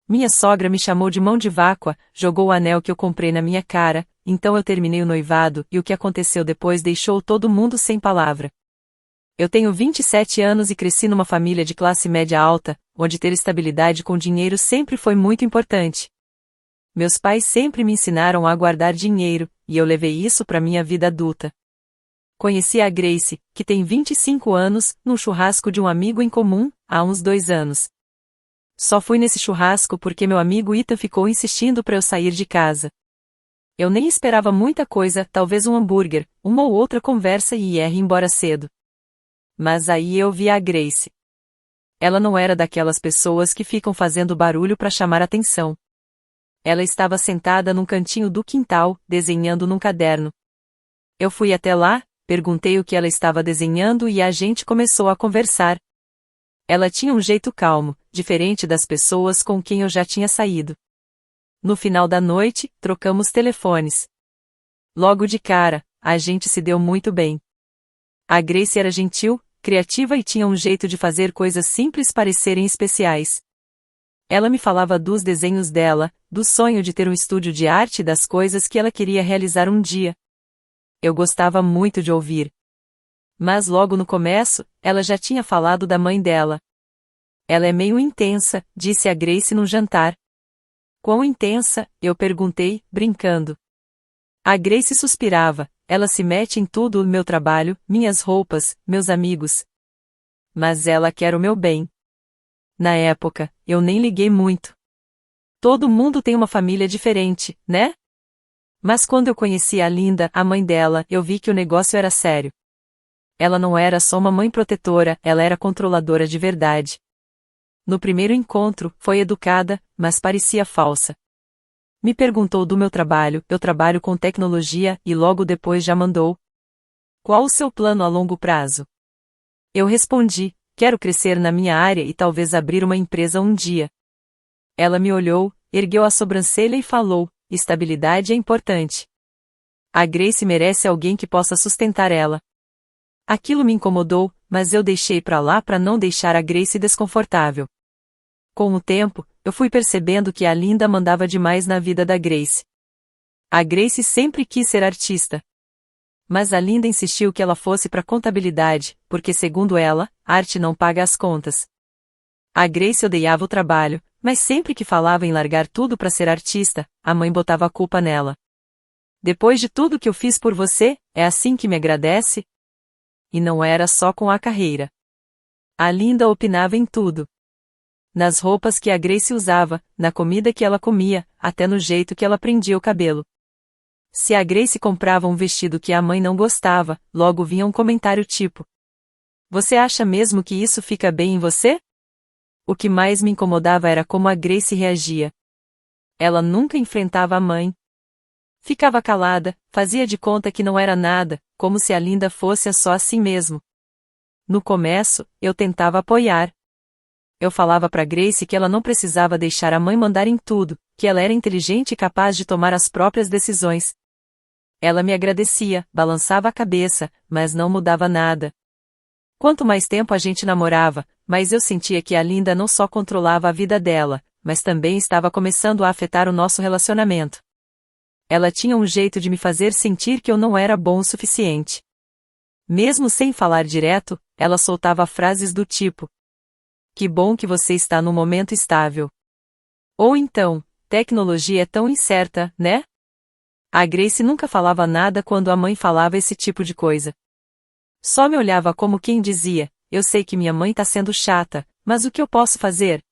Minha sogra me chamou de mão de vácua, jogou o anel que eu comprei na minha cara, então eu terminei o noivado e o que aconteceu depois deixou todo mundo sem palavra. Eu tenho 27 anos e cresci numa família de classe média alta, onde ter estabilidade com dinheiro sempre foi muito importante. Meus pais sempre me ensinaram a guardar dinheiro, e eu levei isso para minha vida adulta. Conheci a Grace, que tem 25 anos, num churrasco de um amigo em comum, há uns 2 anos. Só fui nesse churrasco porque meu amigo Ethan ficou insistindo para eu sair de casa. Eu nem esperava muita coisa, talvez um hambúrguer, uma ou outra conversa e ia embora cedo. Mas aí eu vi a Grace. Ela não era daquelas pessoas que ficam fazendo barulho para chamar atenção. Ela estava sentada num cantinho do quintal, desenhando num caderno. Eu fui até lá, perguntei o que ela estava desenhando e a gente começou a conversar. Ela tinha um jeito calmo, diferente das pessoas com quem eu já tinha saído. No final da noite, trocamos telefones. Logo de cara, a gente se deu muito bem. A Grace era gentil, criativa e tinha um jeito de fazer coisas simples parecerem especiais. Ela me falava dos desenhos dela, do sonho de ter um estúdio de arte e das coisas que ela queria realizar um dia. Eu gostava muito de ouvir. Mas logo no começo, ela já tinha falado da mãe dela. Ela é meio intensa, disse a Grace num jantar. Quão intensa? Eu perguntei, brincando. A Grace suspirava, ela se mete em tudo: o meu trabalho, minhas roupas, meus amigos. Mas ela quer o meu bem. Na época, eu nem liguei muito. Todo mundo tem uma família diferente, né? Mas quando eu conheci a Linda, a mãe dela, eu vi que o negócio era sério. Ela não era só uma mãe protetora, ela era controladora de verdade. No primeiro encontro, foi educada, mas parecia falsa. Me perguntou do meu trabalho, eu trabalho com tecnologia, e logo depois já mandou: qual o seu plano a longo prazo? Eu respondi: quero crescer na minha área e talvez abrir uma empresa um dia. Ela me olhou, ergueu a sobrancelha e falou: estabilidade é importante. A Grace merece alguém que possa sustentar ela. Aquilo me incomodou, mas eu deixei pra lá para não deixar a Grace desconfortável. Com o tempo, eu fui percebendo que a Linda mandava demais na vida da Grace. A Grace sempre quis ser artista. Mas a Linda insistiu que ela fosse para contabilidade, porque segundo ela, arte não paga as contas. A Grace odiava o trabalho, mas sempre que falava em largar tudo para ser artista, a mãe botava a culpa nela. Depois de tudo que eu fiz por você, é assim que me agradece? E não era só com a carreira. A Linda opinava em tudo. Nas roupas que a Grace usava, na comida que ela comia, até no jeito que ela prendia o cabelo. Se a Grace comprava um vestido que a mãe não gostava, logo vinha um comentário tipo: você acha mesmo que isso fica bem em você? O que mais me incomodava era como a Grace reagia. Ela nunca enfrentava a mãe. Ficava calada, fazia de conta que não era nada, como se a Linda fosse só assim mesmo. No começo, eu tentava apoiar. Eu falava pra Grace que ela não precisava deixar a mãe mandar em tudo, que ela era inteligente e capaz de tomar as próprias decisões. Ela me agradecia, balançava a cabeça, mas não mudava nada. Quanto mais tempo a gente namorava, mais eu sentia que a Linda não só controlava a vida dela, mas também estava começando a afetar o nosso relacionamento. Ela tinha um jeito de me fazer sentir que eu não era bom o suficiente. Mesmo sem falar direto, ela soltava frases do tipo: que bom que você está num momento estável. Ou então, tecnologia é tão incerta, né? A Grace nunca falava nada quando a mãe falava esse tipo de coisa. Só me olhava como quem dizia: eu sei que minha mãe tá sendo chata, mas o que eu posso fazer?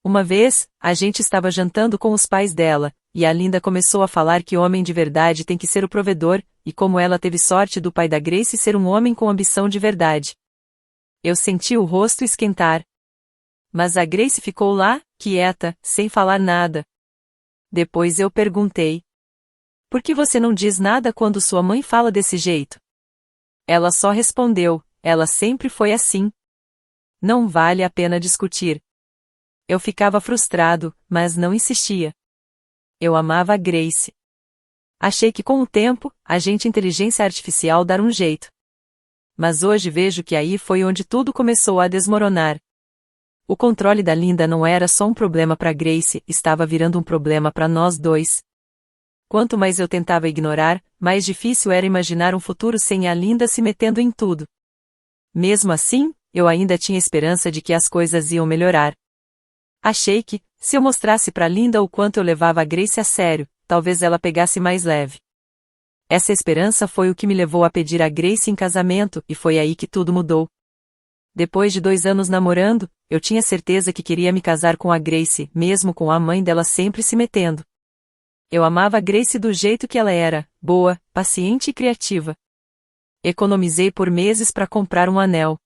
Uma vez, a gente estava jantando com os pais dela, e a Linda começou a falar que homem de verdade tem que ser o provedor, e como ela teve sorte do pai da Grace ser um homem com ambição de verdade. Eu senti o rosto esquentar. Mas a Grace ficou lá, quieta, sem falar nada. Depois eu perguntei: por que você não diz nada quando sua mãe fala desse jeito? Ela só respondeu: ela sempre foi assim. Não vale a pena discutir. Eu ficava frustrado, mas não insistia. Eu amava a Grace. Achei que com o tempo, a inteligência artificial dar um jeito. Mas hoje vejo que aí foi onde tudo começou a desmoronar. O controle da Linda não era só um problema para Grace, estava virando um problema para nós dois. Quanto mais eu tentava ignorar, mais difícil era imaginar um futuro sem a Linda se metendo em tudo. Mesmo assim, eu ainda tinha esperança de que as coisas iam melhorar. Achei que, se eu mostrasse para Linda o quanto eu levava a Grace a sério, talvez ela pegasse mais leve. Essa esperança foi o que me levou a pedir a Grace em casamento, e foi aí que tudo mudou. Depois de 2 anos namorando, eu tinha certeza que queria me casar com a Grace, mesmo com a mãe dela sempre se metendo. Eu amava a Grace do jeito que ela era, boa, paciente e criativa. Economizei por meses para comprar um anel.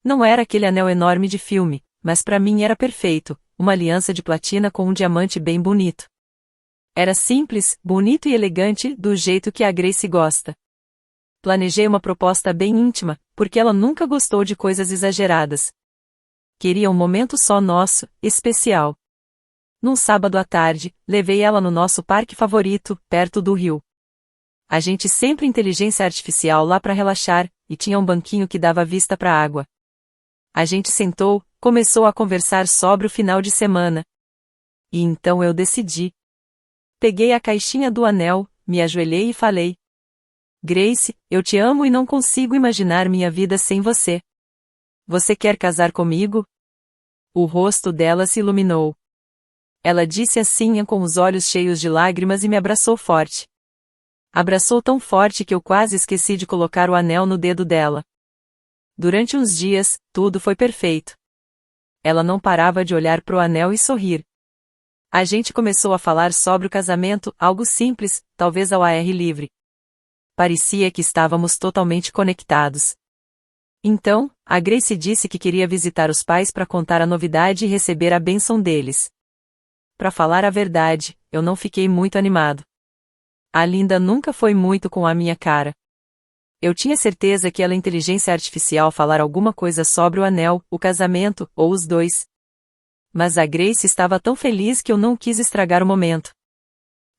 Não era aquele anel enorme de filme, mas para mim era perfeito, uma aliança de platina com um diamante bem bonito. Era simples, bonito e elegante, do jeito que a Grace gosta. Planejei uma proposta bem íntima, porque ela nunca gostou de coisas exageradas. Queria um momento só nosso, especial. Num sábado à tarde, levei ela no nosso parque favorito, perto do rio. A gente sempre inteligência artificial lá para relaxar, e tinha um banquinho que dava vista para a água. A gente sentou, começou a conversar sobre o final de semana. E então eu decidi. Peguei a caixinha do anel, me ajoelhei e falei: Grace, eu te amo e não consigo imaginar minha vida sem você. Você quer casar comigo? O rosto dela se iluminou. Ela disse assim com os olhos cheios de lágrimas e me abraçou forte. Abraçou tão forte que eu quase esqueci de colocar o anel no dedo dela. Durante uns dias, tudo foi perfeito. Ela não parava de olhar pro anel e sorrir. A gente começou a falar sobre o casamento, algo simples, talvez ao ar livre. Parecia que estávamos totalmente conectados. Então, a Grace disse que queria visitar os pais para contar a novidade e receber a bênção deles. Para falar a verdade, eu não fiquei muito animado. A Linda nunca foi muito com a minha cara. Eu tinha certeza que ela inteligência artificial falar alguma coisa sobre o anel, o casamento, ou os dois. Mas a Grace estava tão feliz que eu não quis estragar o momento.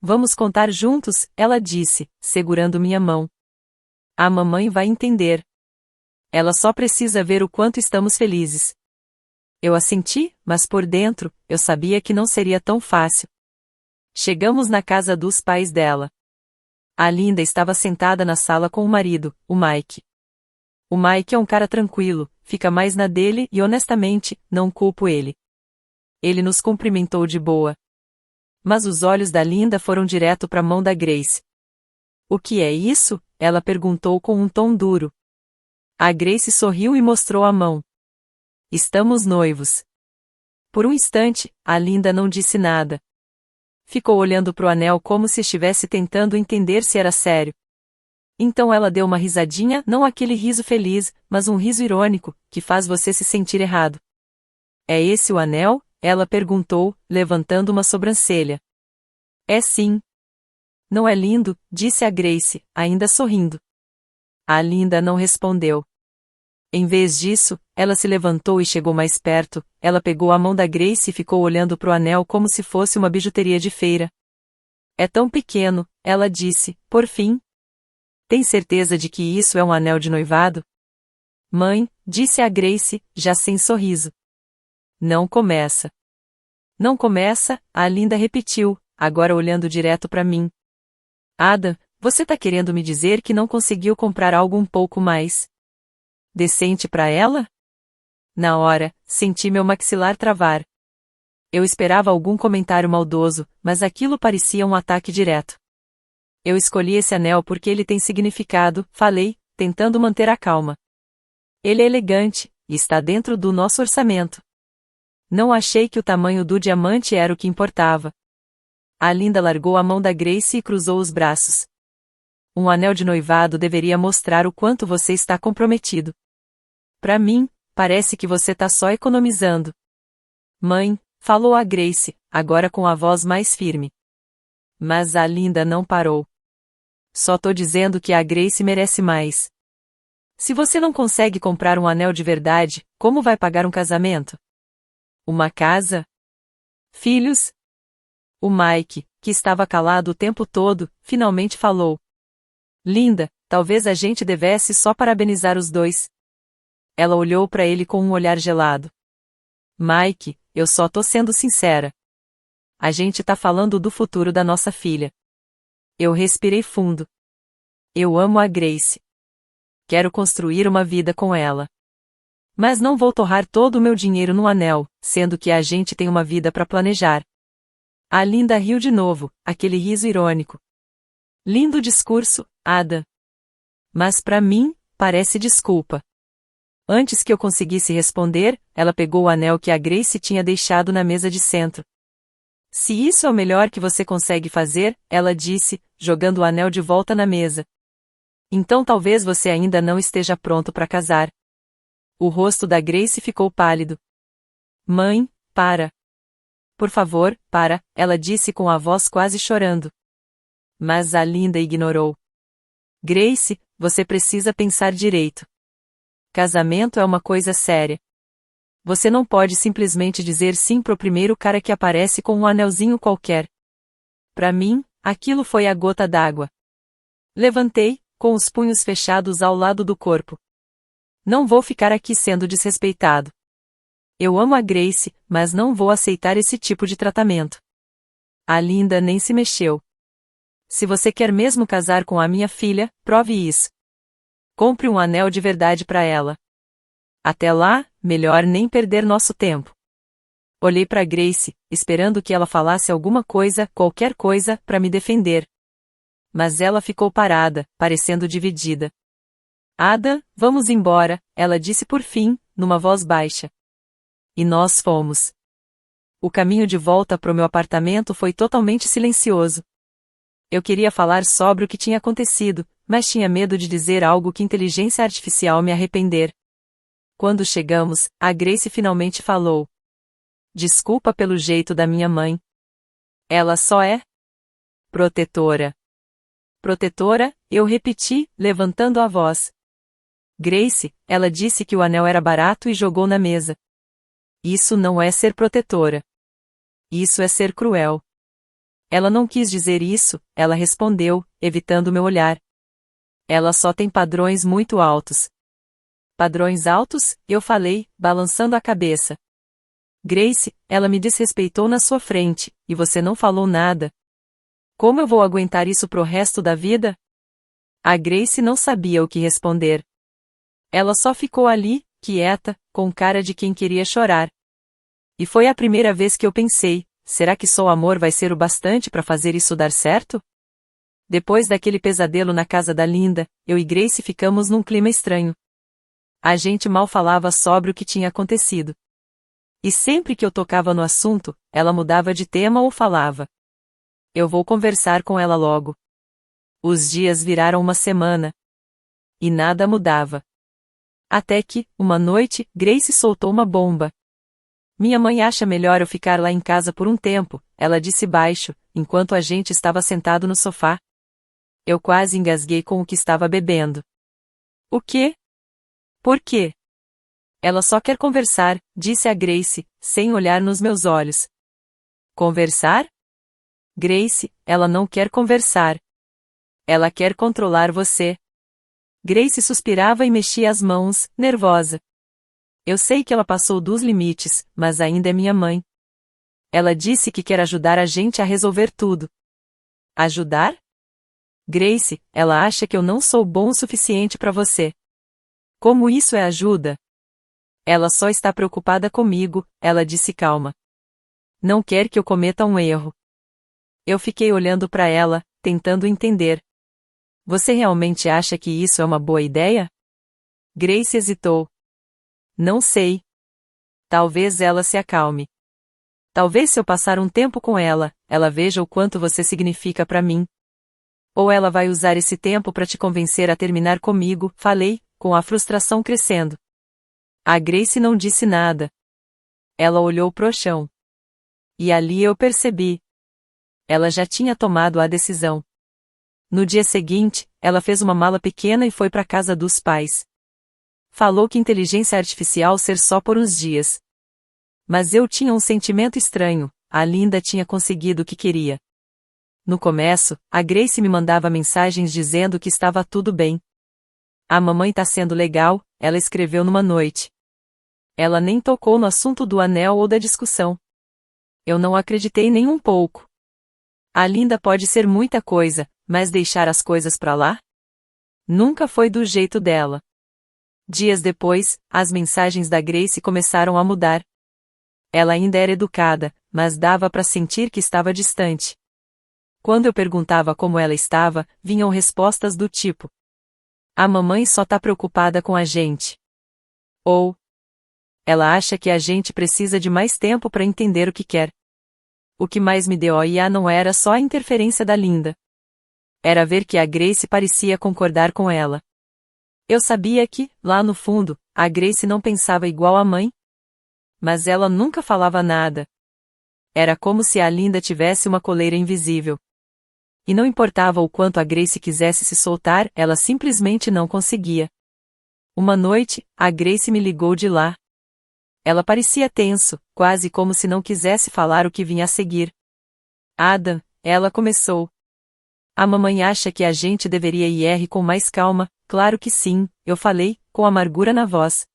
Vamos contar juntos, ela disse, segurando minha mão. A mamãe vai entender. Ela só precisa ver o quanto estamos felizes. Eu assenti, mas por dentro, eu sabia que não seria tão fácil. Chegamos na casa dos pais dela. A Linda estava sentada na sala com o marido, o Mike. O Mike é um cara tranquilo, fica mais na dele e honestamente, não culpo ele. Ele nos cumprimentou de boa. Mas os olhos da Linda foram direto para a mão da Grace. O que é isso? Ela perguntou com um tom duro. A Grace sorriu e mostrou a mão. Estamos noivos. Por um instante, a Linda não disse nada. Ficou olhando pro anel como se estivesse tentando entender se era sério. Então ela deu uma risadinha, não aquele riso feliz, mas um riso irônico, que faz você se sentir errado. É esse o anel? Ela perguntou, levantando uma sobrancelha. É sim. Não é lindo? Disse a Grace, ainda sorrindo. A Linda não respondeu. Em vez disso, ela se levantou e chegou mais perto, ela pegou a mão da Grace e ficou olhando pro anel como se fosse uma bijuteria de feira. É tão pequeno, ela disse, por fim. Tem certeza de que isso é um anel de noivado? Mãe, disse a Grace, já sem sorriso. Não começa. Não começa, a Linda repetiu, agora olhando direto para mim. Adam, você tá querendo me dizer que não conseguiu comprar algo um pouco mais decente para ela? Na hora, senti meu maxilar travar. Eu esperava algum comentário maldoso, mas aquilo parecia um ataque direto. Eu escolhi esse anel porque ele tem significado, falei, tentando manter a calma. Ele é elegante, e está dentro do nosso orçamento. Não achei que o tamanho do diamante era o que importava. A Linda largou a mão da Grace e cruzou os braços. Um anel de noivado deveria mostrar o quanto você está comprometido. Para mim, parece que você tá só economizando. Mãe, falou a Grace, agora com a voz mais firme. Mas a Linda não parou. Só tô dizendo que a Grace merece mais. Se você não consegue comprar um anel de verdade, como vai pagar um casamento? Uma casa? Filhos? O Mike, que estava calado o tempo todo, finalmente falou. Linda, talvez a gente devesse só parabenizar os dois. Ela olhou para ele com um olhar gelado. Mike, eu só tô sendo sincera. A gente tá falando do futuro da nossa filha. Eu respirei fundo. Eu amo a Grace. Quero construir uma vida com ela. Mas não vou torrar todo o meu dinheiro no anel, sendo que a gente tem uma vida para planejar. A Linda riu de novo, aquele riso irônico. Lindo discurso, Ada. Mas para mim, parece desculpa. Antes que eu conseguisse responder, ela pegou o anel que a Grace tinha deixado na mesa de centro. Se isso é o melhor que você consegue fazer, ela disse, jogando o anel de volta na mesa. Então talvez você ainda não esteja pronto para casar. O rosto da Grace ficou pálido. Mãe, para. Por favor, para, ela disse com a voz quase chorando. Mas a Linda ignorou. Grace, você precisa pensar direito. Casamento é uma coisa séria. Você não pode simplesmente dizer sim pro primeiro cara que aparece com um anelzinho qualquer. Para mim, aquilo foi a gota d'água. Levantei, com os punhos fechados ao lado do corpo. Não vou ficar aqui sendo desrespeitado. Eu amo a Grace, mas não vou aceitar esse tipo de tratamento. A Linda nem se mexeu. Se você quer mesmo casar com a minha filha, prove isso. Compre um anel de verdade para ela. Até lá, melhor nem perder nosso tempo. Olhei para Grace, esperando que ela falasse alguma coisa, qualquer coisa, para me defender. Mas ela ficou parada, parecendo dividida. Ada, vamos embora, ela disse por fim, numa voz baixa. E nós fomos. O caminho de volta pro meu apartamento foi totalmente silencioso. Eu queria falar sobre o que tinha acontecido, mas tinha medo de dizer algo que inteligência artificial me arrepender. Quando chegamos, a Grace finalmente falou. Desculpa pelo jeito da minha mãe. Ela só é protetora. Protetora, eu repeti, levantando a voz. Grace, ela disse que o anel era barato e jogou na mesa. Isso não é ser protetora. Isso é ser cruel. Ela não quis dizer isso, ela respondeu, evitando meu olhar. Ela só tem padrões muito altos. Padrões altos? Eu falei, balançando a cabeça. Grace, ela me desrespeitou na sua frente, e você não falou nada. Como eu vou aguentar isso pro resto da vida? A Grace não sabia o que responder. Ela só ficou ali, quieta, com cara de quem queria chorar. E foi a primeira vez que eu pensei, será que só o amor vai ser o bastante para fazer isso dar certo? Depois daquele pesadelo na casa da Linda, eu e Grace ficamos num clima estranho. A gente mal falava sobre o que tinha acontecido. E sempre que eu tocava no assunto, ela mudava de tema ou falava. Eu vou conversar com ela logo. Os dias viraram uma semana. E nada mudava. Até que, uma noite, Grace soltou uma bomba. Minha mãe acha melhor eu ficar lá em casa por um tempo, ela disse baixo, enquanto a gente estava sentado no sofá. Eu quase engasguei com o que estava bebendo. O quê? Por quê? Ela só quer conversar, disse a Grace, sem olhar nos meus olhos. Conversar? Grace, ela não quer conversar. Ela quer controlar você. Grace suspirava e mexia as mãos, nervosa. Eu sei que ela passou dos limites, mas ainda é minha mãe. Ela disse que quer ajudar a gente a resolver tudo. Ajudar? Grace, ela acha que eu não sou bom o suficiente para você. Como isso é ajuda? Ela só está preocupada comigo, ela disse calma. Não quer que eu cometa um erro. Eu fiquei olhando para ela, tentando entender. Você realmente acha que isso é uma boa ideia? Grace hesitou. Não sei. Talvez ela se acalme. Talvez se eu passar um tempo com ela, ela veja o quanto você significa para mim. Ou ela vai usar esse tempo para te convencer a terminar comigo, falei, com a frustração crescendo. A Grace não disse nada. Ela olhou pro chão. E ali eu percebi. Ela já tinha tomado a decisão. No dia seguinte, ela fez uma mala pequena e foi para casa dos pais. Falou que inteligência artificial ser só por uns dias. Mas eu tinha um sentimento estranho, a Linda tinha conseguido o que queria. No começo, a Grace me mandava mensagens dizendo que estava tudo bem. A mamãe tá sendo legal, ela escreveu numa noite. Ela nem tocou no assunto do anel ou da discussão. Eu não acreditei nem um pouco. A Linda pode ser muita coisa, mas deixar as coisas pra lá? Nunca foi do jeito dela. Dias depois, as mensagens da Grace começaram a mudar. Ela ainda era educada, mas dava para sentir que estava distante. Quando eu perguntava como ela estava, vinham respostas do tipo: "A mamãe só tá preocupada com a gente." Ou: "Ela acha que a gente precisa de mais tempo para entender o que quer." O que mais me deu óia não era só a interferência da Linda. Era ver que a Grace parecia concordar com ela. Eu sabia que, lá no fundo, a Grace não pensava igual à mãe. Mas ela nunca falava nada. Era como se a Linda tivesse uma coleira invisível. E não importava o quanto a Grace quisesse se soltar, ela simplesmente não conseguia. Uma noite, a Grace me ligou de lá. Ela parecia tenso, quase como se não quisesse falar o que vinha a seguir. "Adam", ela começou. "A mamãe acha que a gente deveria ir com mais calma." "Claro que sim", eu falei, com amargura na voz.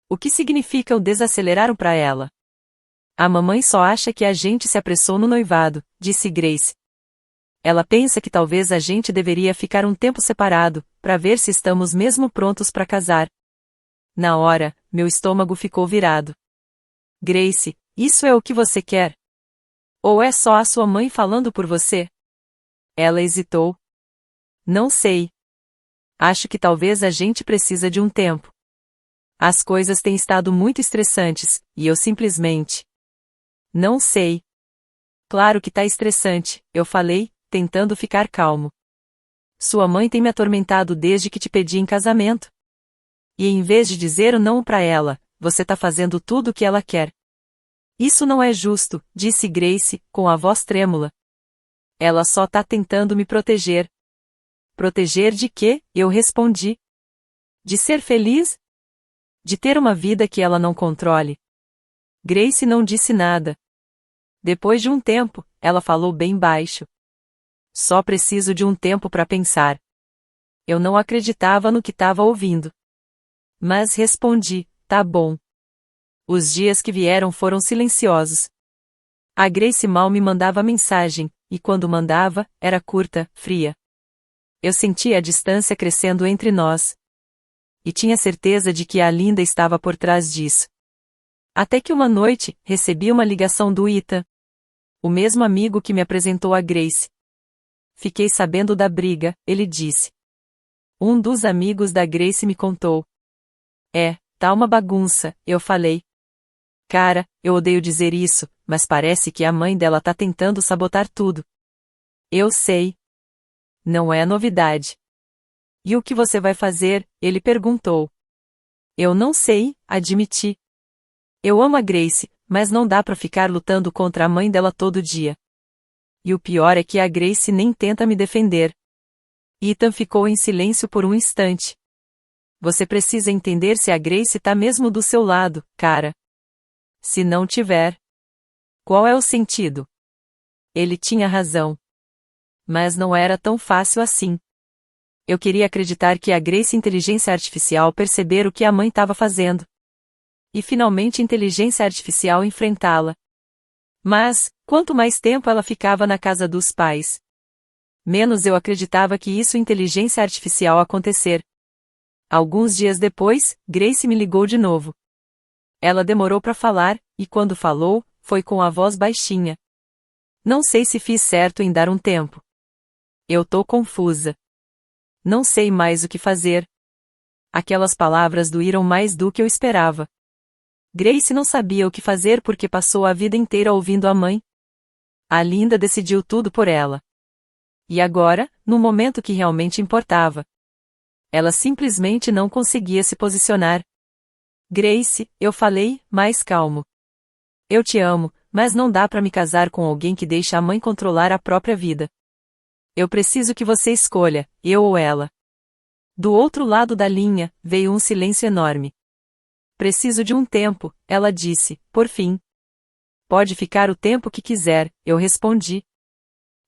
"O que significa o desacelerar para ela?" "A mamãe só acha que a gente se apressou no noivado", disse Grace. "Ela pensa que talvez a gente deveria ficar um tempo separado, para ver se estamos mesmo prontos para casar." Na hora, meu estômago ficou virado. "Grace, isso é o que você quer? Ou é só a sua mãe falando por você?" Ela hesitou. "Não sei. Acho que talvez a gente precisa de um tempo. As coisas têm estado muito estressantes, e eu simplesmente... não sei." "Claro que tá estressante", eu falei, tentando ficar calmo. "Sua mãe tem me atormentado desde que te pedi em casamento. E em vez de dizer o não pra ela, você tá fazendo tudo o que ela quer." "Isso não é justo", disse Grace, com a voz trêmula. "Ela só tá tentando me proteger." "Proteger de quê?", eu respondi. "De ser feliz? De ter uma vida que ela não controle." Grace não disse nada. Depois de um tempo, ela falou bem baixo: "Só preciso de um tempo para pensar." Eu não acreditava no que estava ouvindo. Mas respondi: "Tá bom." Os dias que vieram foram silenciosos. A Grace mal me mandava mensagem, e quando mandava, era curta, fria. Eu sentia a distância crescendo entre nós. E tinha certeza de que a Linda estava por trás disso. Até que uma noite, recebi uma ligação do Ethan. O mesmo amigo que me apresentou a Grace. "Fiquei sabendo da briga", ele disse. "Um dos amigos da Grace me contou." Tá uma bagunça", eu falei. "Cara, eu odeio dizer isso, mas parece que a mãe dela tá tentando sabotar tudo." "Eu sei. Não é novidade." "E o que você vai fazer?", ele perguntou. "Eu não sei", admiti. "Eu amo a Grace, mas não dá pra ficar lutando contra a mãe dela todo dia. E o pior é que a Grace nem tenta me defender." Ethan ficou em silêncio por um instante. "Você precisa entender se a Grace tá mesmo do seu lado, cara. Se não tiver, qual é o sentido?" Ele tinha razão. Mas não era tão fácil assim. Eu queria acreditar que a Grace inteligência artificial perceber o que a mãe estava fazendo. E finalmente inteligência artificial enfrentá-la. Mas, quanto mais tempo ela ficava na casa dos pais, menos eu acreditava que isso inteligência artificial acontecer. Alguns dias depois, Grace me ligou de novo. Ela demorou para falar, e quando falou, foi com a voz baixinha. "Não sei se fiz certo em dar um tempo. Eu tô confusa. Não sei mais o que fazer." Aquelas palavras doíram mais do que eu esperava. Grace não sabia o que fazer porque passou a vida inteira ouvindo a mãe. A Linda decidiu tudo por ela. E agora, no momento que realmente importava, ela simplesmente não conseguia se posicionar. "Grace", eu falei, mais calmo. "Eu te amo, mas não dá pra me casar com alguém que deixa a mãe controlar a própria vida. Eu preciso que você escolha, eu ou ela." Do outro lado da linha, veio um silêncio enorme. "Preciso de um tempo", ela disse, por fim. "Pode ficar o tempo que quiser", eu respondi.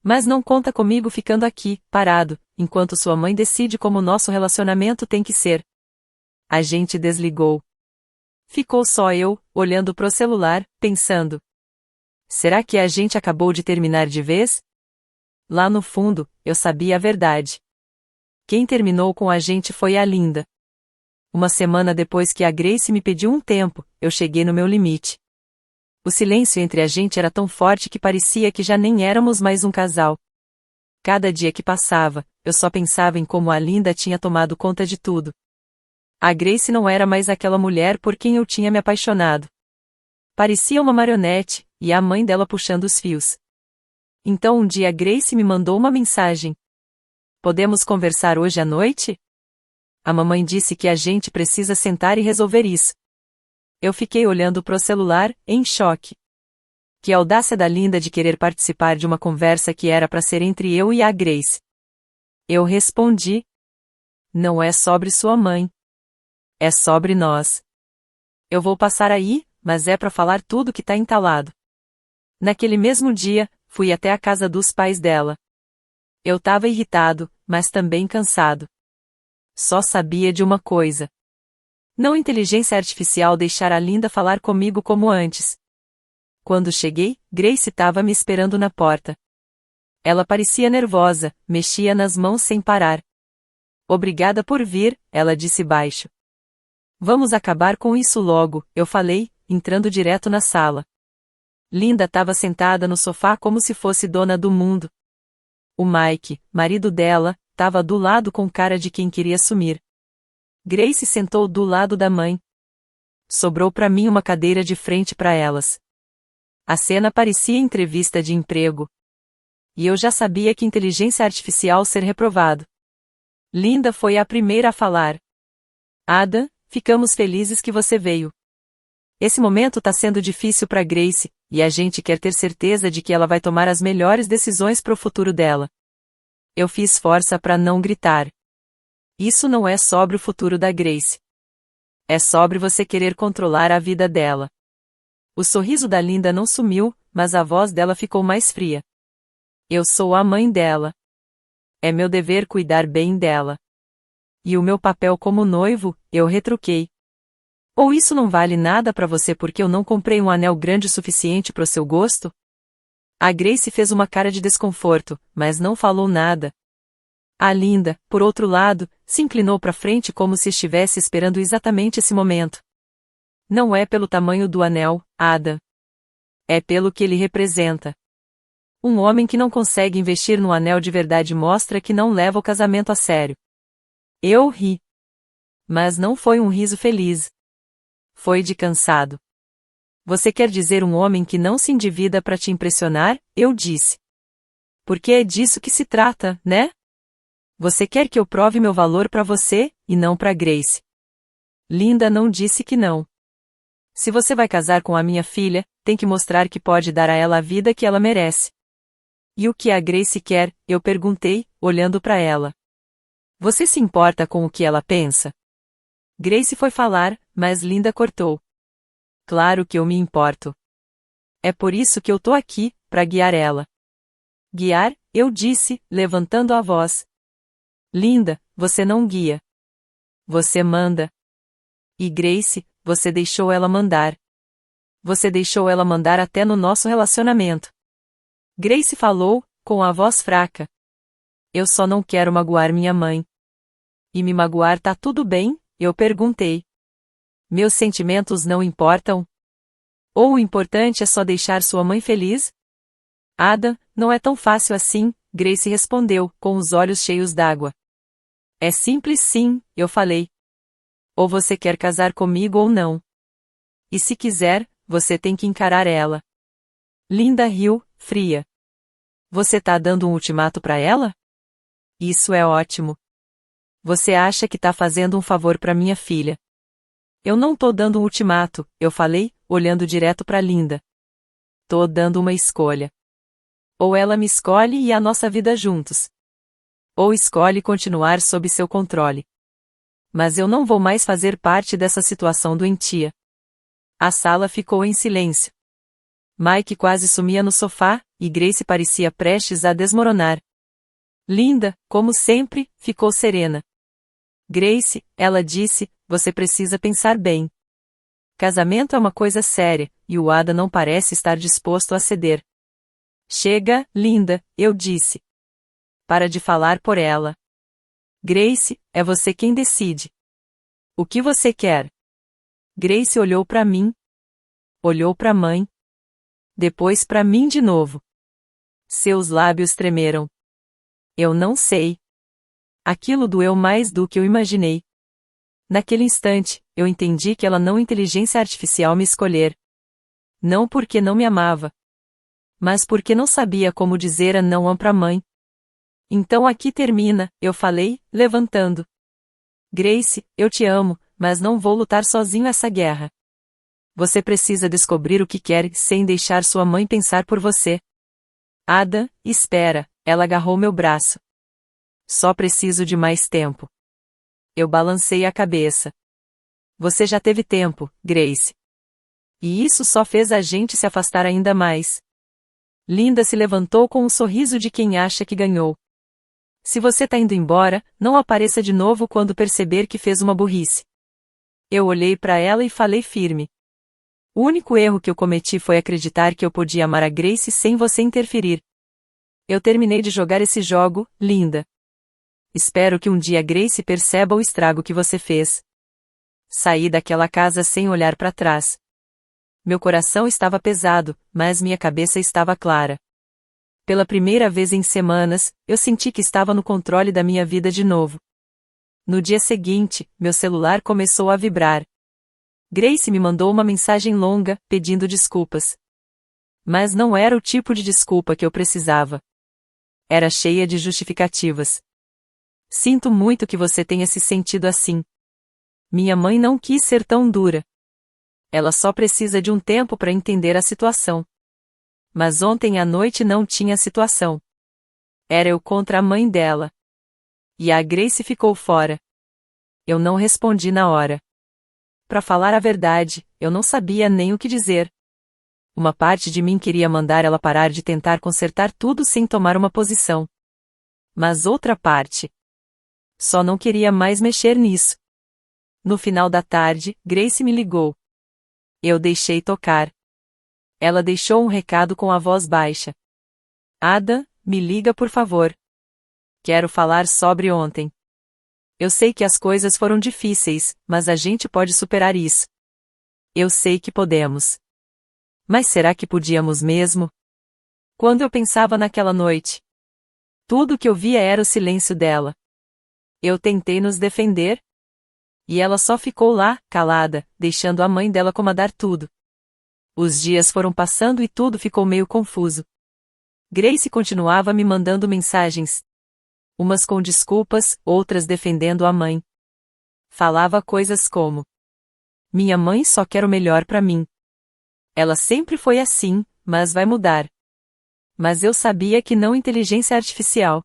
"Mas não conta comigo ficando aqui, parado, enquanto sua mãe decide como nosso relacionamento tem que ser." A gente desligou. ficou só eu, olhando pro celular, pensando. Será que a gente acabou de terminar de vez? Lá no fundo, eu sabia a verdade. Quem terminou com a gente foi a Linda. Uma semana depois que a Grace me pediu um tempo, eu cheguei no meu limite. O silêncio entre a gente era tão forte que parecia que já nem éramos mais um casal. Cada dia que passava, eu só pensava em como a Linda tinha tomado conta de tudo. A Grace não era mais aquela mulher por quem eu tinha me apaixonado. Parecia uma marionete, e a mãe dela puxando os fios. Então um dia Grace me mandou uma mensagem. Podemos conversar hoje à noite? A mamãe disse que a gente precisa sentar e resolver isso. Eu fiquei olhando pro celular, em choque. Que audácia da Linda de querer participar de uma conversa que era para ser entre eu e a Grace. Eu respondi. Não é sobre sua mãe. É sobre nós. Eu vou passar aí, mas é para falar tudo que tá entalado. Naquele mesmo dia, fui até a casa dos pais dela. Eu tava irritado, mas também cansado. Só sabia de uma coisa. Não inteligência artificial deixar a Linda falar comigo como antes. Quando cheguei, Grace estava me esperando na porta. Ela parecia nervosa, mexia nas mãos sem parar. Obrigada por vir, ela disse baixo. Vamos acabar com isso logo, eu falei, entrando direto na sala. Linda estava sentada no sofá como se fosse dona do mundo. O Mike, marido dela, estava do lado com cara de quem queria sumir. Grace sentou do lado da mãe. Sobrou para mim uma cadeira de frente para elas. A cena parecia entrevista de emprego. E eu já sabia que inteligência artificial ser reprovado. Linda foi a primeira a falar. Ada, ficamos felizes que você veio. Esse momento tá sendo difícil para Grace, e a gente quer ter certeza de que ela vai tomar as melhores decisões pro futuro dela. Eu fiz força para não gritar. Isso não é sobre o futuro da Grace. É sobre você querer controlar a vida dela. O sorriso da Linda não sumiu, mas a voz dela ficou mais fria. Eu sou a mãe dela. É meu dever cuidar bem dela. E o meu papel como noivo, eu retruquei. Ou isso não vale nada pra você porque eu não comprei um anel grande o suficiente pro seu gosto? A Grace fez uma cara de desconforto, mas não falou nada. A Linda, por outro lado, se inclinou pra frente como se estivesse esperando exatamente esse momento. Não é pelo tamanho do anel, Ada. É pelo que ele representa. Um homem que não consegue investir no anel de verdade mostra que não leva o casamento a sério. Eu ri. Mas não foi um riso feliz. Foi de cansado. Você quer dizer um homem que não se endivida para te impressionar? Eu disse. Porque é disso que se trata, né? Você quer que eu prove meu valor para você, e não para Grace. Linda não disse que não. Se você vai casar com a minha filha, tem que mostrar que pode dar a ela a vida que ela merece. E o que a Grace quer? Eu perguntei, olhando para ela. Você se importa com o que ela pensa? Grace foi falar, mas Linda cortou. Claro que eu me importo. É por isso que eu tô aqui, para guiar ela. Guiar? Eu disse, levantando a voz. Linda, você não guia. Você manda. E Grace, você deixou ela mandar. Você deixou ela mandar até no nosso relacionamento. Grace falou, com a voz fraca. Eu só não quero magoar minha mãe. E me magoar tá tudo bem? Eu perguntei. Meus sentimentos não importam? Ou o importante é só deixar sua mãe feliz? Ada, não é tão fácil assim, Grace respondeu, com os olhos cheios d'água. É simples sim, eu falei. Ou você quer casar comigo ou não. E se quiser, você tem que encarar ela. Linda riu, fria. Você tá dando um ultimato pra ela? Isso é ótimo. Você acha que tá fazendo um favor pra minha filha. Eu não tô dando um ultimato, eu falei, olhando direto pra Linda. Tô dando uma escolha. Ou ela me escolhe e a nossa vida juntos. Ou escolhe continuar sob seu controle. Mas eu não vou mais fazer parte dessa situação doentia. A sala ficou em silêncio. Mike quase sumia no sofá, e Grace parecia prestes a desmoronar. Linda, como sempre, ficou serena. Grace, ela disse, você precisa pensar bem. Casamento é uma coisa séria, e o Ada não parece estar disposto a ceder. Chega, linda, eu disse. Para de falar por ela. Grace, é você quem decide. O que você quer? Grace olhou para mim. Olhou para a mãe. Depois para mim de novo. Seus lábios tremeram. Eu não sei. Aquilo doeu mais do que eu imaginei. Naquele instante, eu entendi que ela não inteligência artificial me escolher. Não porque não me amava, mas porque não sabia como dizer a não para a mãe. Então aqui termina, eu falei, levantando. Grace, eu te amo, mas não vou lutar sozinho essa guerra. Você precisa descobrir o que quer sem deixar sua mãe pensar por você. Ada, espera, ela agarrou meu braço. Só preciso de mais tempo. Eu balancei a cabeça. Você já teve tempo, Grace. E isso só fez a gente se afastar ainda mais. Linda se levantou com um sorriso de quem acha que ganhou. Se você tá indo embora, não apareça de novo quando perceber que fez uma burrice. Eu olhei para ela e falei firme. O único erro que eu cometi foi acreditar que eu podia amar a Grace sem você interferir. Eu terminei de jogar esse jogo, linda. Espero que um dia Grace perceba o estrago que você fez. Saí daquela casa sem olhar para trás. Meu coração estava pesado, mas minha cabeça estava clara. Pela primeira vez em semanas, eu senti que estava no controle da minha vida de novo. No dia seguinte, meu celular começou a vibrar. Grace me mandou uma mensagem longa, pedindo desculpas. Mas não era o tipo de desculpa que eu precisava. Era cheia de justificativas. Sinto muito que você tenha se sentido assim. Minha mãe não quis ser tão dura. Ela só precisa de um tempo para entender a situação. Mas ontem à noite não tinha situação. Era eu contra a mãe dela. E a Grace ficou fora. Eu não respondi na hora. Para falar a verdade, eu não sabia nem o que dizer. Uma parte de mim queria mandar ela parar de tentar consertar tudo sem tomar uma posição. Mas outra parte só não queria mais mexer nisso. No final da tarde, Grace me ligou. Eu deixei tocar. Ela deixou um recado com a voz baixa. Ada, me liga por favor. Quero falar sobre ontem. Eu sei que as coisas foram difíceis, mas a gente pode superar isso. Eu sei que podemos. Mas será que podíamos mesmo? Quando eu pensava naquela noite, tudo que eu via era o silêncio dela. Eu tentei nos defender. E ela só ficou lá, calada, deixando a mãe dela comandar tudo. Os dias foram passando e tudo ficou meio confuso. Grace continuava me mandando mensagens. Umas com desculpas, outras defendendo a mãe. Falava coisas como: minha mãe só quer o melhor para mim. Ela sempre foi assim, mas vai mudar. Mas eu sabia que não inteligência artificial.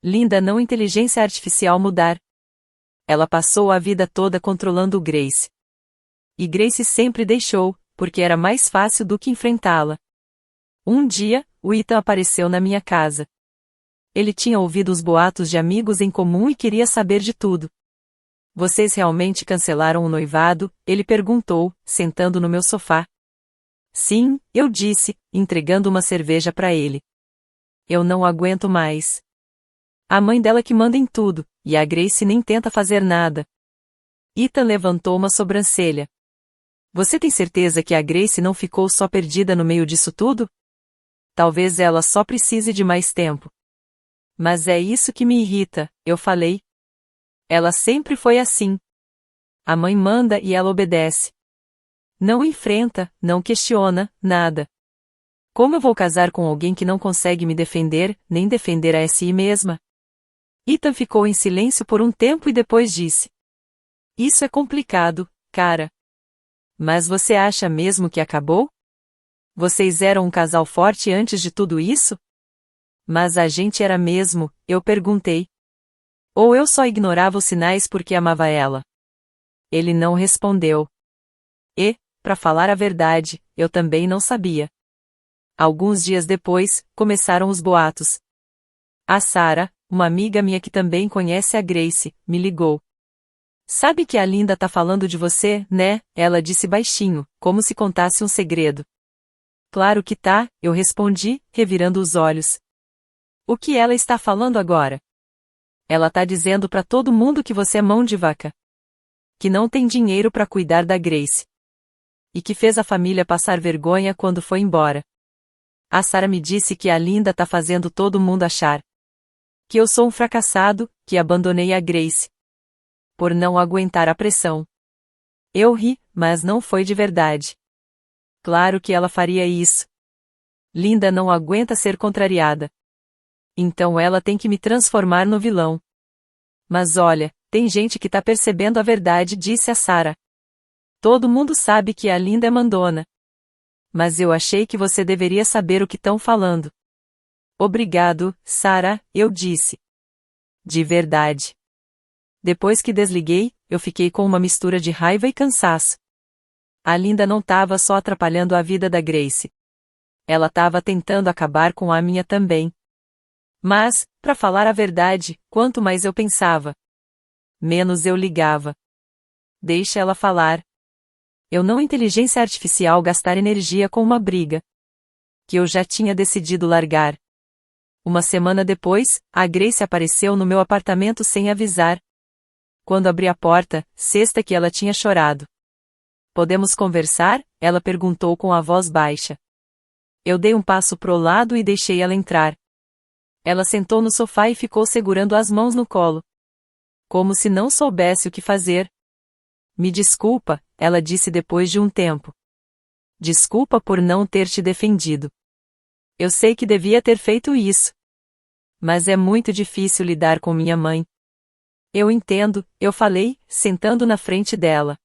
Linda não inteligência artificial mudar. Ela passou a vida toda controlando Grace. E Grace sempre deixou, porque era mais fácil do que enfrentá-la. Um dia, o Ethan apareceu na minha casa. Ele tinha ouvido os boatos de amigos em comum e queria saber de tudo. Vocês realmente cancelaram o noivado? Ele perguntou, sentando no meu sofá. Sim, eu disse, entregando uma cerveja para ele. Eu não aguento mais. A mãe dela que manda em tudo, e a Grace nem tenta fazer nada. Ethan levantou uma sobrancelha. Você tem certeza que a Grace não ficou só perdida no meio disso tudo? Talvez ela só precise de mais tempo. Mas é isso que me irrita, eu falei. Ela sempre foi assim. A mãe manda e ela obedece. Não enfrenta, não questiona, nada. Como eu vou casar com alguém que não consegue me defender, nem defender a si mesma? Ethan ficou em silêncio por um tempo e depois disse: isso é complicado, cara. Mas você acha mesmo que acabou? Vocês eram um casal forte antes de tudo isso? Mas a gente era mesmo, eu perguntei. Ou eu só ignorava os sinais porque amava ela? Ele não respondeu. E, para falar a verdade, eu também não sabia. Alguns dias depois, começaram os boatos. A Sarah, uma amiga minha que também conhece a Grace, me ligou. Sabe que a Linda tá falando de você, né? Ela disse baixinho, como se contasse um segredo. Claro que tá, eu respondi, revirando os olhos. O que ela está falando agora? Ela tá dizendo pra todo mundo que você é mão de vaca. Que não tem dinheiro pra cuidar da Grace. E que fez a família passar vergonha quando foi embora. A Sarah me disse que a Linda tá fazendo todo mundo achar que eu sou um fracassado, que abandonei a Grace. Por não aguentar a pressão. Eu ri, mas não foi de verdade. Claro que ela faria isso. Linda não aguenta ser contrariada. Então ela tem que me transformar no vilão. Mas olha, tem gente que tá percebendo a verdade, disse a Sarah. Todo mundo sabe que a Linda é mandona. Mas eu achei que você deveria saber o que estão falando. Obrigado, Sarah, eu disse. De verdade. Depois que desliguei, eu fiquei com uma mistura de raiva e cansaço. A Linda não estava só atrapalhando a vida da Grace. Ela estava tentando acabar com a minha também. Mas, para falar a verdade, quanto mais eu pensava, menos eu ligava. Deixa ela falar. Eu não inteligência artificial gastar energia com uma briga que eu já tinha decidido largar. Uma semana depois, a Grace apareceu no meu apartamento sem avisar. Quando abri a porta, sexta que ela tinha chorado. Podemos conversar? Ela perguntou com a voz baixa. Eu dei um passo pro lado e deixei ela entrar. Ela sentou no sofá e ficou segurando as mãos no colo. Como se não soubesse o que fazer. Me desculpa, ela disse depois de um tempo. Desculpa por não ter te defendido. Eu sei que devia ter feito isso. Mas é muito difícil lidar com minha mãe. Eu entendo, eu falei, sentando na frente dela.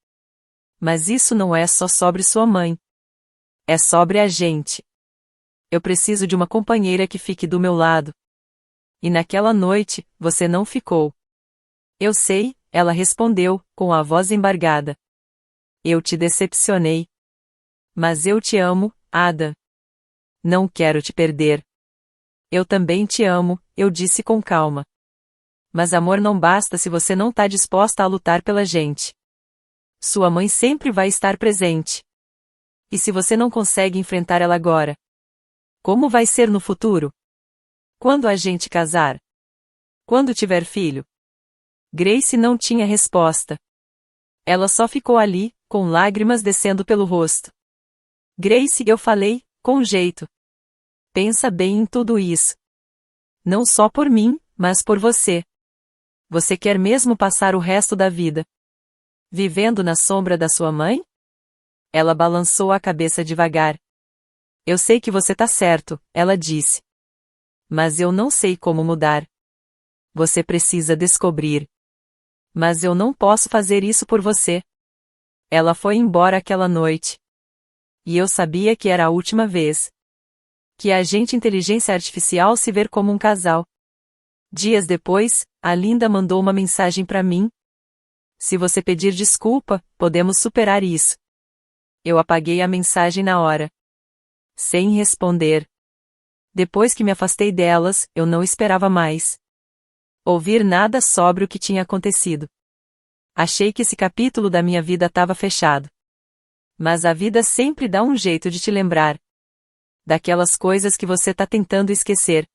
Mas isso não é só sobre sua mãe. É sobre a gente. Eu preciso de uma companheira que fique do meu lado. E naquela noite, você não ficou. Eu sei, ela respondeu, com a voz embargada. Eu te decepcionei. Mas eu te amo, Ada. Não quero te perder. Eu também te amo, eu disse com calma. Mas amor não basta se você não tá disposta a lutar pela gente. Sua mãe sempre vai estar presente. E se você não consegue enfrentar ela agora? Como vai ser no futuro? Quando a gente casar? Quando tiver filho? Grace não tinha resposta. Ela só ficou ali, com lágrimas descendo pelo rosto. Grace, eu falei, com jeito. Pensa bem em tudo isso. Não só por mim, mas por você. Você quer mesmo passar o resto da vida vivendo na sombra da sua mãe? Ela balançou a cabeça devagar. Eu sei que você tá certo, ela disse. Mas eu não sei como mudar. Você precisa descobrir. Mas eu não posso fazer isso por você. Ela foi embora aquela noite. E eu sabia que era a última vez que a gente inteligência artificial se ver como um casal. Dias depois, a Linda mandou uma mensagem para mim. Se você pedir desculpa, podemos superar isso. Eu apaguei a mensagem na hora. Sem responder. Depois que me afastei delas, eu não esperava mais ouvir nada sobre o que tinha acontecido. Achei que esse capítulo da minha vida estava fechado. Mas a vida sempre dá um jeito de te lembrar daquelas coisas que você tá tentando esquecer.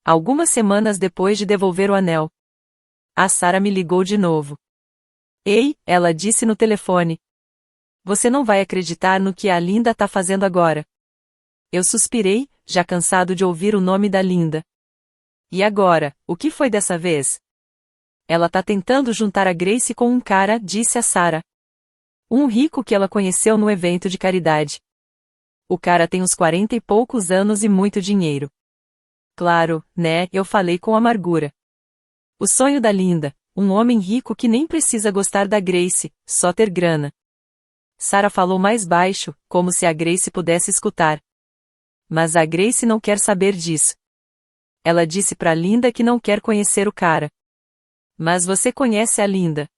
Algumas semanas depois de devolver o anel, a Sarah me ligou de novo. Ei, ela disse no telefone. Você não vai acreditar no que a Linda tá fazendo agora. Eu suspirei, já cansado de ouvir o nome da Linda. E agora, o que foi dessa vez? Ela tá tentando juntar a Grace com um cara, disse a Sarah. Um rico que ela conheceu no evento de caridade. O cara tem uns 40 e poucos anos e muito dinheiro. Claro, né, eu falei com amargura. O sonho da Linda, um homem rico que nem precisa gostar da Grace, só ter grana. Sarah falou mais baixo, como se a Grace pudesse escutar. Mas a Grace não quer saber disso. Ela disse pra Linda que não quer conhecer o cara. Mas você conhece a Linda.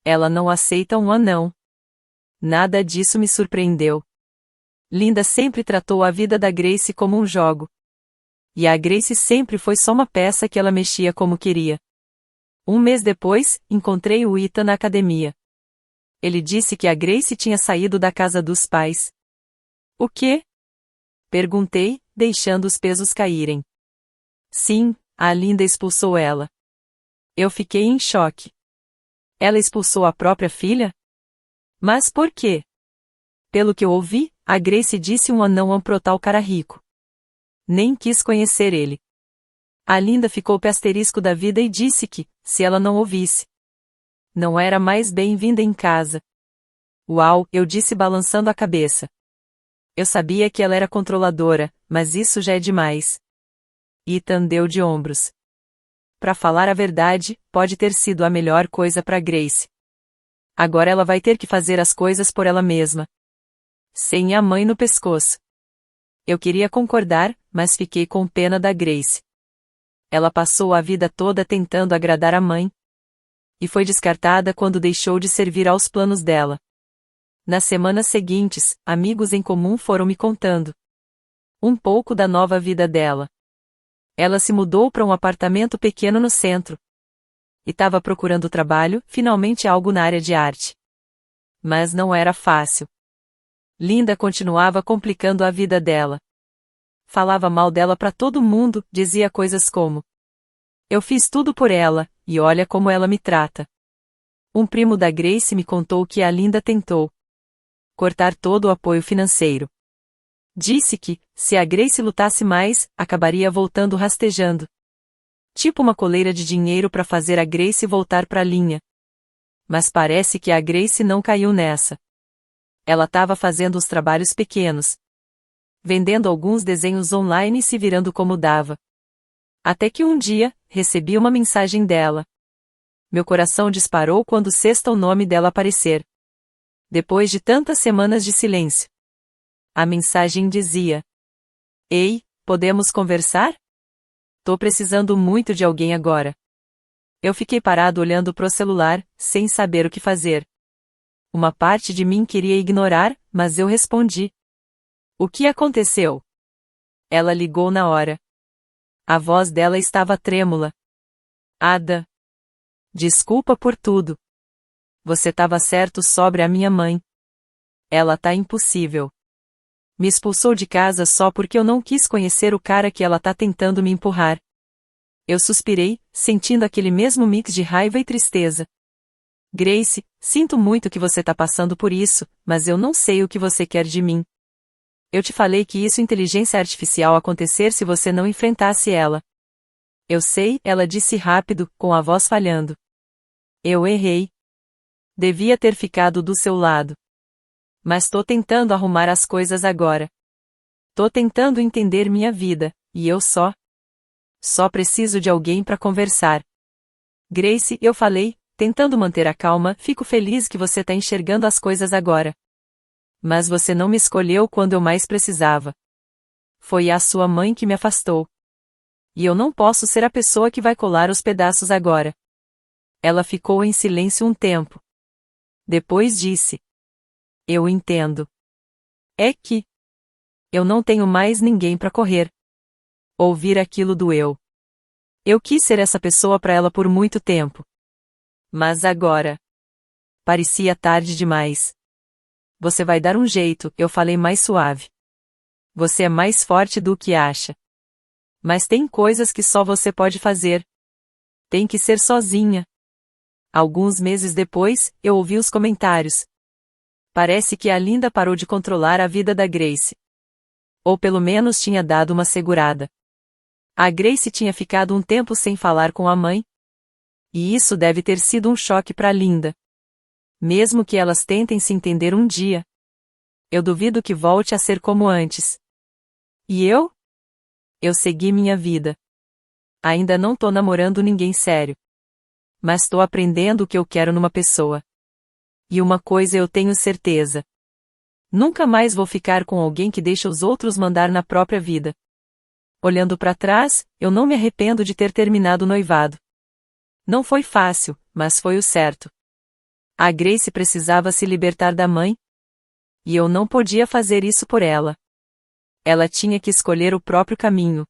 Ela não aceita um anão. Nada disso me surpreendeu. Linda sempre tratou a vida da Grace como um jogo. E a Grace sempre foi só uma peça que ela mexia como queria. Um mês depois, encontrei o Ethan na academia. Ele disse que a Grace tinha saído da casa dos pais. O quê? Perguntei, deixando os pesos caírem. Sim, a Linda expulsou ela. Eu fiquei em choque. Ela expulsou a própria filha? Mas por quê? Pelo que eu ouvi, a Grace disse um anão pro tal cara rico. Nem quis conhecer ele. A Linda ficou pé asterisco da vida e disse que, se ela não ouvisse, não era mais bem-vinda em casa. Uau, eu disse balançando a cabeça. Eu sabia que ela era controladora, mas isso já é demais. Ethan deu de ombros. Pra falar a verdade, pode ter sido a melhor coisa pra Grace. Agora ela vai ter que fazer as coisas por ela mesma. Sem a mãe no pescoço. Eu queria concordar, mas fiquei com pena da Grace. Ela passou a vida toda tentando agradar a mãe. E foi descartada quando deixou de servir aos planos dela. Nas semanas seguintes, amigos em comum foram me contando um pouco da nova vida dela. Ela se mudou para um apartamento pequeno no centro. E estava procurando trabalho, finalmente algo na área de arte. Mas não era fácil. Linda continuava complicando a vida dela. Falava mal dela para todo mundo, dizia coisas como: eu fiz tudo por ela, e olha como ela me trata. Um primo da Grace me contou que a Linda tentou cortar todo o apoio financeiro. Disse que, se a Grace lutasse mais, acabaria voltando rastejando. Tipo uma coleira de dinheiro para fazer a Grace voltar para a linha. Mas parece que a Grace não caiu nessa. Ela estava fazendo os trabalhos pequenos, vendendo alguns desenhos online e se virando como dava. Até que um dia, recebi uma mensagem dela. Meu coração disparou quando o nome dela aparecer. Depois de tantas semanas de silêncio. A mensagem dizia: ei, podemos conversar? Tô precisando muito de alguém agora. Eu fiquei parado olhando pro celular, sem saber o que fazer. Uma parte de mim queria ignorar, mas eu respondi. O que aconteceu? Ela ligou na hora. A voz dela estava trêmula. Ada. Desculpa por tudo. Você estava certo sobre a minha mãe. Ela tá impossível. Me expulsou de casa só porque eu não quis conhecer o cara que ela tá tentando me empurrar. Eu suspirei, sentindo aquele mesmo mix de raiva e tristeza. Grace, sinto muito que você tá passando por isso, mas eu não sei o que você quer de mim. Eu te falei que isso inteligência artificial acontecer se você não enfrentasse ela. Eu sei, ela disse rápido, com a voz falhando. Eu errei. Devia ter ficado do seu lado. Mas tô tentando arrumar as coisas agora. Tô tentando entender minha vida, e eu só preciso de alguém para conversar. Grace, eu falei, tentando manter a calma, fico feliz que você tá enxergando as coisas agora. Mas você não me escolheu quando eu mais precisava. Foi a sua mãe que me afastou. E eu não posso ser a pessoa que vai colar os pedaços agora. Ela ficou em silêncio um tempo. Depois disse: eu entendo. É que eu não tenho mais ninguém para correr. Ouvir aquilo doeu. Eu quis ser essa pessoa para ela por muito tempo. Mas agora parecia tarde demais. Você vai dar um jeito, eu falei mais suave. Você é mais forte do que acha. Mas tem coisas que só você pode fazer. Tem que ser sozinha. Alguns meses depois, eu ouvi os comentários. Parece que a Linda parou de controlar a vida da Grace. Ou pelo menos tinha dado uma segurada. A Grace tinha ficado um tempo sem falar com a mãe. E isso deve ter sido um choque para Linda. Mesmo que elas tentem se entender um dia, eu duvido que volte a ser como antes. E eu? Eu segui minha vida. Ainda não tô namorando ninguém sério. Mas tô aprendendo o que eu quero numa pessoa. E uma coisa eu tenho certeza. Nunca mais vou ficar com alguém que deixa os outros mandar na própria vida. Olhando para trás, eu não me arrependo de ter terminado o noivado. Não foi fácil, mas foi o certo. A Grace precisava se libertar da mãe. E eu não podia fazer isso por ela. Ela tinha que escolher o próprio caminho.